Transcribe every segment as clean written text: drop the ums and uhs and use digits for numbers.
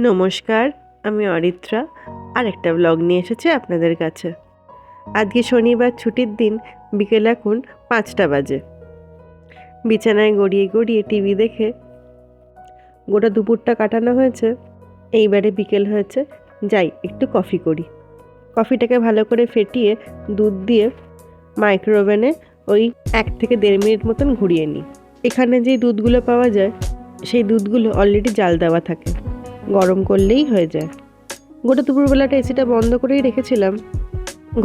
নমস্কার, আমি অরিত্রা আর একটা ব্লগ নিয়ে এসেছি আপনাদের কাছে। আজকে শনিবার, ছুটির দিন। বিকেল এখন 5টা বাজে। বিছানায় গড়িয়ে গড়িয়ে টিভি দেখে গোটা দুপুরটা কাটানো হয়েছে। এইবারে বিকেল হয়েছে, যাই একটু কফি করি। কফিটাকে ভালো করে ফেটিয়ে দুধ দিয়ে মাইক্রোওভেনে ওই 1 থেকে 1.5 মিনিট মতন ঘুরিয়ে নিই। এখানে যেই দুধগুলো পাওয়া যায় সেই দুধগুলো অলরেডি জাল দেওয়া থাকে, গরম করলেই হয়ে যায়। গোটা দুপুরবেলাটা এসিটা বন্ধ করেই রেখেছিলাম।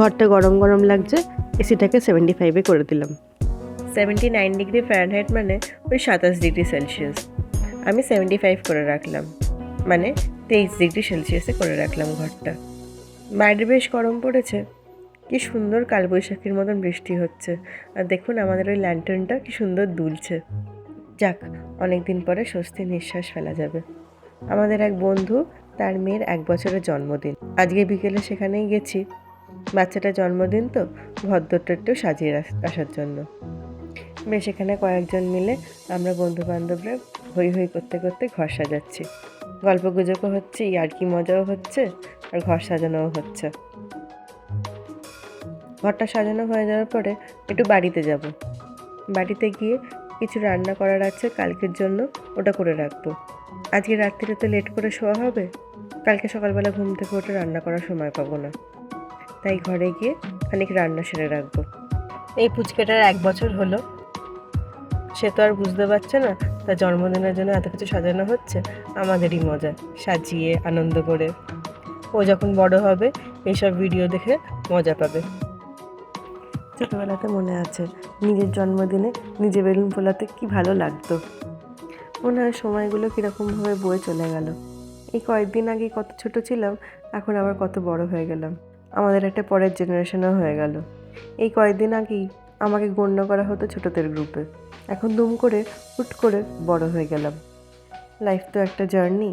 ঘরটা গরম গরম লাগছে, এসিটাকে 75-এ করে দিলাম। 79 ডিগ্রি ফারেনহাইট মানে ওই 27 ডিগ্রি সেলসিয়াস। আমি 75 করে রাখলাম, মানে 23 ডিগ্রি সেলসিয়াসে করে রাখলাম ঘরটা। বাইরে বেশ গরম পড়েছে, কি সুন্দর কালবৈশাখীর মতন বৃষ্টি হচ্ছে। আর দেখুন আমাদের ওই ল্যান্টার্নটা কি সুন্দর দুলছে। যাক, অনেক দিন পরে স্বস্তির নিঃশ্বাস ফেলা যাবে। আমাদের এক বন্ধু, তার মেয়ের 1 বছরের জন্মদিন। আজকে বিকেলে সেখানেই গেছি। বাচ্চাটার জন্মদিন তো, ঘরদোরটা একটু সাজিয়ে আসার জন্য। বেশ এখানে কয়েকজন মিলে আমরা বন্ধু বান্ধবরা হই হই করতে করতে ঘর সাজাচ্ছি। গল্প গুজবও হচ্ছে, ইয়ার্কি মজাও হচ্ছে, আর ঘর সাজানোও হচ্ছে। ঘরটা সাজানো হয়ে যাওয়ার পরে একটু বাড়িতে যাব। বাড়িতে গিয়ে কিছু রান্না করার আছে কালকের জন্য, ওটা করে রাখবো। আজকে রাত্রিরে তো লেট করে শোয়া হবে, কালকে সকালবেলা ঘুম থেকে উঠে রান্না করার সময় পাবো না। তাই ঘরে গিয়ে খানিক রান্না সেরে রাখবো। এই পুচকেটার 1 বছর হলো, সে তো আর বুঝতে পারছে না তার জন্মদিনের জন্য এত কিছু সাজানো হচ্ছে। আমাদেরই মজা, সাজিয়ে আনন্দ করে। ও যখন বড় হবে এইসব ভিডিও দেখে মজা পাবে। ছোটোবেলাতে মনে আছে নিজের জন্মদিনে নিজে বেলুন ফোলাতে কি ভালো লাগতো। মনে হয় সময়গুলো কীরকমভাবে বয়ে চলে গেল। এই কয়েকদিন আগে কত ছোট ছিলাম, এখন আবার কত বড় হয়ে গেলাম। আমাদের একটা পরের জেনারেশনও হয়ে গেল। এই কয়েকদিন আগেই আমাকে গণ্য করা হতো ছোটদের গ্রুপে, এখন দুম করে হুট করে বড় হয়ে গেলাম। লাইফ তো একটা জার্নি,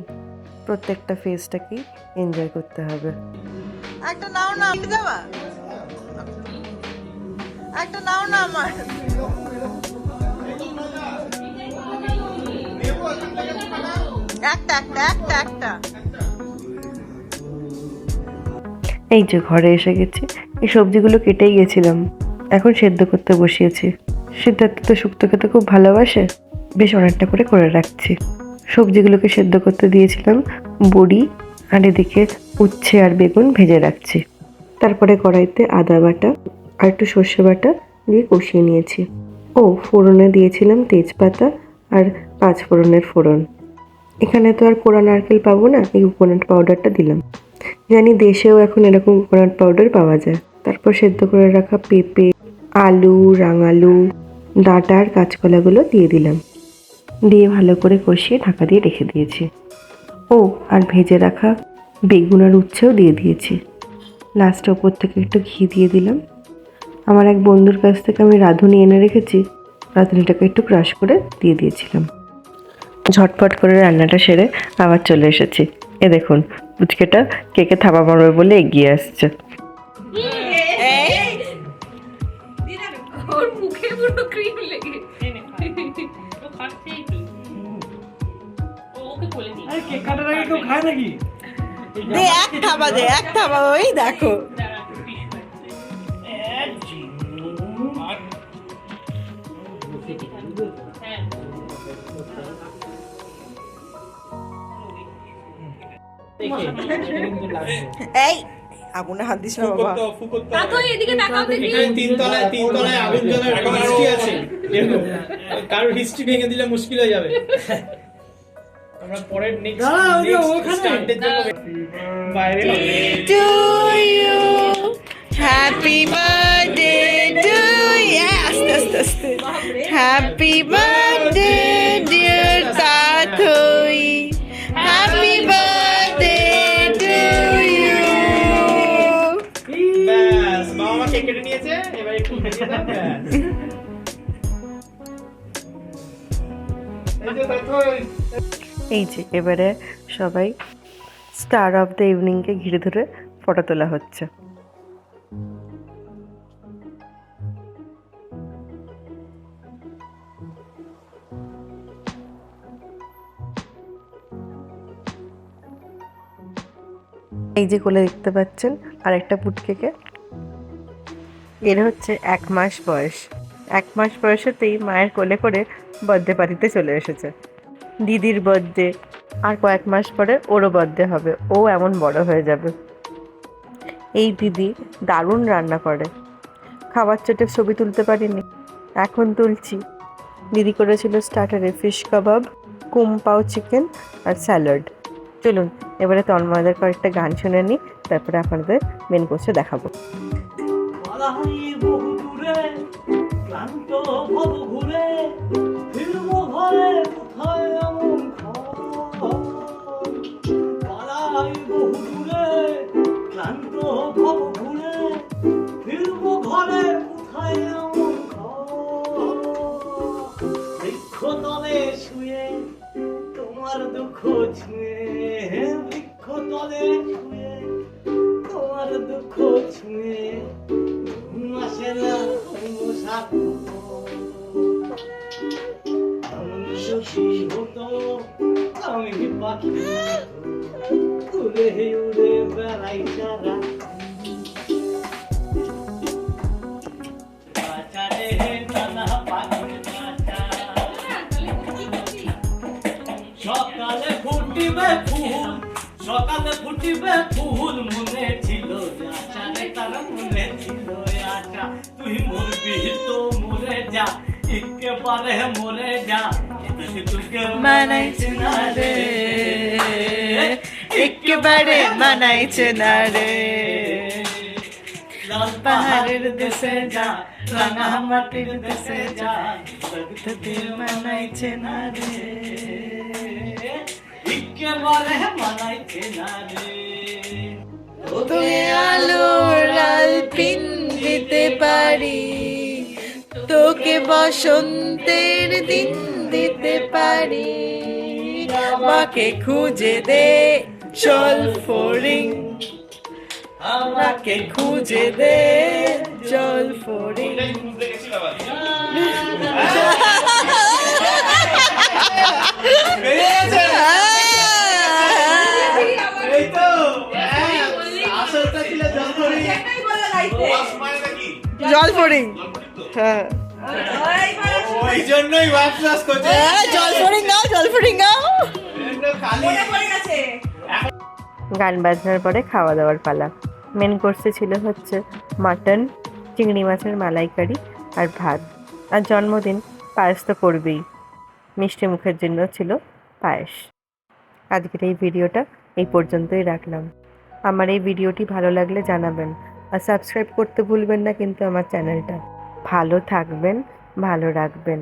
প্রত্যেকটা ফেজটাকেই এনজয় করতে হবে। একটা নাও না দেওয়া, একটা নাও না আমার। একটা একটা একটা একটা এই যে ঘরে এসে গেছি, এই সবজিগুলো কেটেই গেছিলাম, এখন সেদ্ধ করতে বসিয়েছি। সিদ্ধার্থ তো শুক্তো খেতে খুব ভালোবাসে, বেশ অনেকটা করে করে রাখছি। সবজিগুলোকে সেদ্ধ করতে দিয়েছিলাম, বড়ি আর এদিকে উচ্ছে আর বেগুন ভেজে রাখছি। তারপরে কড়াইতে আদা বাটা আর একটু সর্ষে বাটা দিয়ে কষিয়ে নিয়েছি। ও ফোড়নে দিয়েছিলাম তেজপাতা আর 5 ফোড়নের ফোড়ন। এখানে তো আর কোরা নারকেল পাবো না, এই কোকোনাট পাউডারটা দিলাম। জানি দেশেও এখন এরকম কোকোনাট পাউডার পাওয়া যায়। তারপর সেদ্ধ করে রাখা পেঁপে, আলু, রাঙালু, ডাঁটা আর কাঁচকলাগুলো দিয়ে দিলাম। দিয়ে ভালো করে কষিয়ে ঢাকা দিয়ে রেখে দিয়েছি। ও আর ভেজে রাখা বেগুন আর উচ্ছেও দিয়ে দিয়েছি। লাস্টে ওপর থেকে একটু ঘি দিয়ে দিলাম। আমার এক বন্ধুর কাছ থেকে আমি রাঁধুনি এনে রেখেছি, রাঁধুনিটাকে একটু ক্রাশ করে দিয়ে দিয়েছিলাম। ঝটপট করে রান্নাটা সেরে আবার চলে এসেছি। এ দেখুন, পুচকেটা কেকে থাবা মারবে বলে এগিয়ে আসছে। ওর মুখে পুরো ক্রিম লেগে ও খাচ্ছেই তো। ওকে বলে দিই আরে কেক কাটার আগে কেউ খায় নাকি? দে এক থাবা, দে এক থাবা, ওই দেখো। এই আগুনে হাত দিস না বাবা। তাতো এদিকে তাকাও দেখি। এখানে তিনতলায় আগুন জ্বলার একটা হিস্ট্রি আছে। এরকম কারোর হিস্ট্রি ভেঙে দিলে মুশকিল হয়ে যাবে। আমরা পরের নেক্সট স্টান্টের জন্য বাইরে To you, happy birthday to you. আস্তে আস্তে আস্তে। Happy birthday dear Tathoy, happy birthday to you. ব্যাস মামা কেক কেটে নিয়েছে, এবার একটু ভেজে দাও ব্যাস। এই যে দেখো, এই যে এবারে সবাই স্টার অফ দ্য ইভিনিংকে ঘিরে ধরে ফটো তোলা হচ্ছে। এই যে কোলে দেখতে পাচ্ছেন আর একটা পুটকেকে, এর হচ্ছে 1 মাস বয়স। 1 মাস বয়সেতেই মায়ের কোলে করে বার্থডে পার্টিতে চলে এসেছে। দিদির বার্থডে আর কয়েক মাস পরে ওরও বার্থডে হবে, ও এমন বড় হয়ে যাবে। এই দিদি দারুণ রান্না করে, খাবার চোটে ছবি তুলতে পারিনি, এখন তুলছি। দিদি করেছিল স্টার্টারে ফিশ কাবাব, কুমপাও চিকেন আর স্যালাড। চলুন এবারে তন্ময়দের কয়েকটা গান শুনে নিই, তারপরে আপনাদের মেন কোর্সে দেখাবো। পালাই বহু দূরে, ক্লান্ত ভব ঘুরে, ফিরবো ঘরে কোথায় এমন খবর। পালাই বহু দূরে, ক্লান্ত ভব ঘুরে, ফিরবো ঘরে কোথায় এমন খবর। বৃক্ষতলে শুয়ে তোমার দুঃখ ছুঁয়ে, বৃক্ষতলে শুয়ে তোমার দুঃখ ছুঁয়ে, আসে না আমি সুখী হতো, আমি পাখি উড়ে উড়ে বেড়াই সারা। সকালে ফুটিবে ফুল, সকালে ফুটিবে ফুল, মনে ছিল আশা রে, তার মনে ছিল আশা। তুই মরবি তো মরে যা, একেবারে মরে যা, তোকে মানাইছে না রে, একেবারে মানাইছে না রে। লাল পাহাড়ের দেশে যা, রাঙা মাটির দেশে যা, তোকে মানাইছে না রে, একেবারে মানাইছে না রে। তোকে আলোর লাল পিন দিতে পারি, তোকে বসন্তের দিন দিতে পারি, আমাকে খুঁজে দে চল ফড়িং, আমাকে খুঁজে দে চল ফড়িং। এই তো আসলটা ছিল জলপরি। জল ফড়িং, হ্যাঁ ওই জন্যই ওয়ান প্লাস করছে। জল ফড়িং গাও, জল ফড়িং গাও। খালি গান বাজনার পরে খাওয়া দাওয়ার পালা। মেন কোর্সে ছিল হচ্ছে মাটন, চিংড়ি মাছের মালাইকারি আর ভাত। আর জন্মদিন পায়েস তো করবেই, মিষ্টি মুখের জন্য ছিল পায়েস। আজকের এই ভিডিওটা এই পর্যন্তই রাখলাম। আমার এই ভিডিওটি ভালো লাগলে জানাবেন, আর সাবস্ক্রাইব করতে ভুলবেন না কিন্তু আমার চ্যানেলটা। ভালো থাকবেন, ভালো রাখবেন।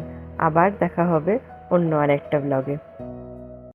আবার দেখা হবে অন্য আর একটা ব্লগে।